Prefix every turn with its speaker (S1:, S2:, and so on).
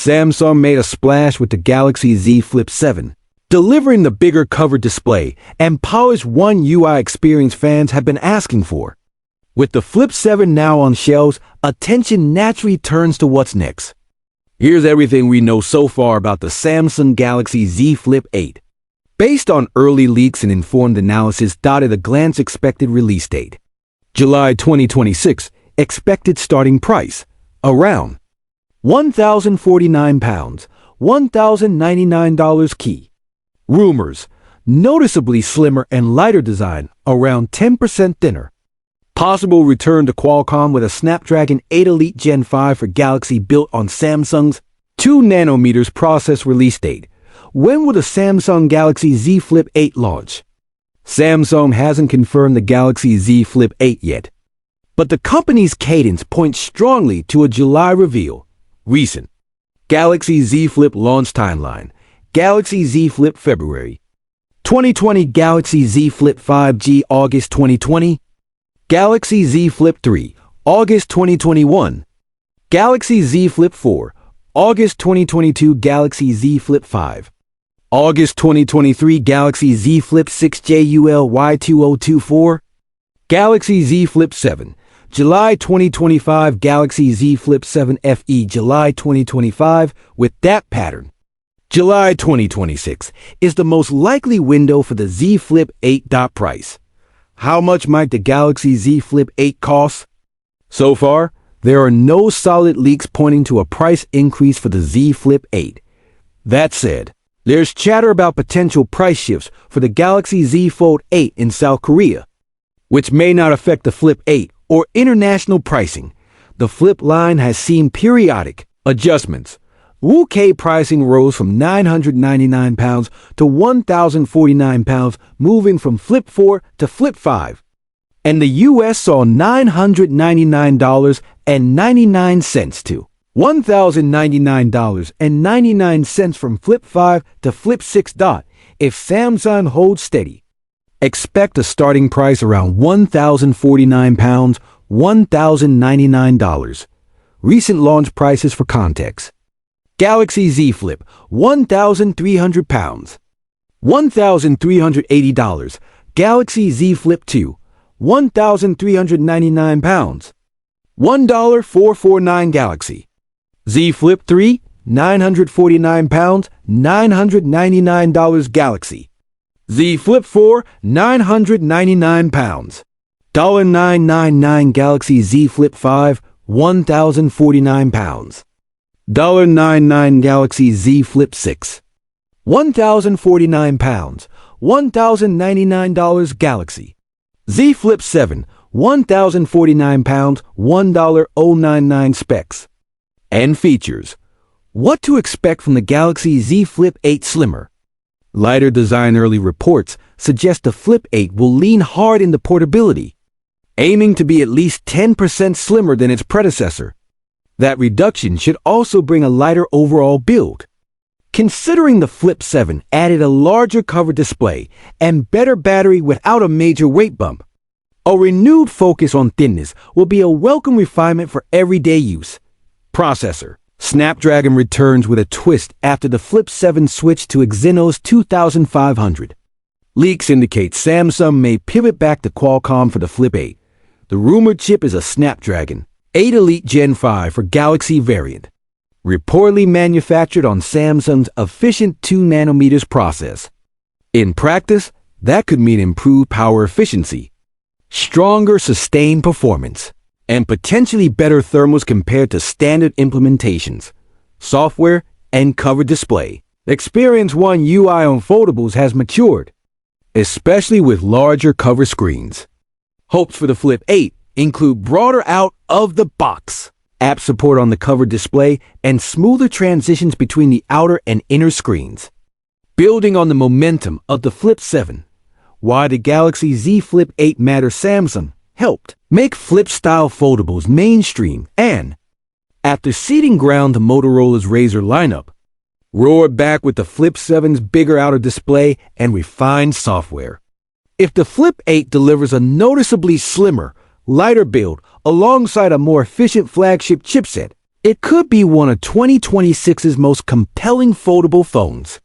S1: Samsung made a splash with the Galaxy Z Flip 7, delivering the bigger covered display and polished One UI experience fans have been asking for. With the Flip 7 now on shelves, attention naturally turns to what's next. Here's everything we know so far about the Samsung Galaxy Z Flip 8. Based on early leaks and informed analysis, dotted a glance expected release date. July 2026, expected starting price, around £1,049, $1,099 key. Rumors, noticeably slimmer and lighter design, around 10% thinner. Possible return to Qualcomm with a Snapdragon 8 Elite Gen 5 for Galaxy built on Samsung's 2nm process release date. When will the Samsung Galaxy Z Flip 8 launch? Samsung hasn't confirmed the Galaxy Z Flip 8 yet, but the company's cadence points strongly to a July reveal. Recent Galaxy Z Flip launch timeline: Galaxy Z Flip February 2020, Galaxy Z Flip 5G August 2020, Galaxy Z Flip 3 August 2021, Galaxy Z Flip 4 August 2022, Galaxy Z Flip 5 August 2023, Galaxy Z Flip 6 JULY2024, Galaxy Z Flip 7 July 2025, Galaxy Z Flip 7 FE July 2025. With that pattern, July 2026 is the most likely window for the Z Flip 8. Price. How much might the Galaxy Z Flip 8 cost? So far, there are no solid leaks pointing to a price increase for the Z Flip 8. That said, there's chatter about potential price shifts for the Galaxy Z Fold 8 in South Korea, which may not affect the Flip 8 or international pricing. The Flip line has seen periodic adjustments. UK pricing rose from £999 to £1,049, moving from Flip 4 to Flip 5. And the US saw $999.99 to $1,099.99 from Flip 5 to Flip 6. If Samsung holds steady, expect a starting price around £1,049, $1,099. Recent launch prices for context: Galaxy Z Flip, £1,300, $1,380. Galaxy Z Flip 2, £1,399, $1,449. Galaxy Z Flip 3, £949, $999. Galaxy Z Flip 4, £999, $999. Galaxy Z Flip 5, £1,049, $999. Galaxy Z Flip 6, £1,049, $1,099. Galaxy Z Flip 7, £1,049, $1,099. Specs and features. What to expect from the Galaxy Z Flip 8 Slimmer? Lighter design. Early reports suggest the Flip 8 will lean hard into portability, aiming to be at least 10% slimmer than its predecessor. That reduction should also bring a lighter overall build. Considering the Flip 7 added a larger cover display and better battery without a major weight bump, a renewed focus on thinness will be a welcome refinement for everyday use. Processor. Snapdragon returns with a twist after the Flip 7 switched to Exynos 2500. Leaks indicate Samsung may pivot back to Qualcomm for the Flip 8. The rumored chip is a Snapdragon 8 Elite Gen 5 for Galaxy variant, reportedly manufactured on Samsung's efficient 2nm process. In practice, that could mean improved power efficiency, stronger sustained performance, and potentially better thermals compared to standard implementations. Software and cover display. Experience One UI on foldables has matured, especially with larger cover screens. Hopes for the Flip 8 include broader out-of-the-box app support on the cover display and smoother transitions between the outer and inner screens. Building on the momentum of the Flip 7, why the Galaxy Z Flip 8 matters. Samsung helped make Flip-style foldables mainstream and, after ceding ground to Motorola's Razr lineup, roared back with the Flip 7's bigger outer display and refined software. If the Flip 8 delivers a noticeably slimmer, lighter build alongside a more efficient flagship chipset, It could be one of 2026's most compelling foldable phones.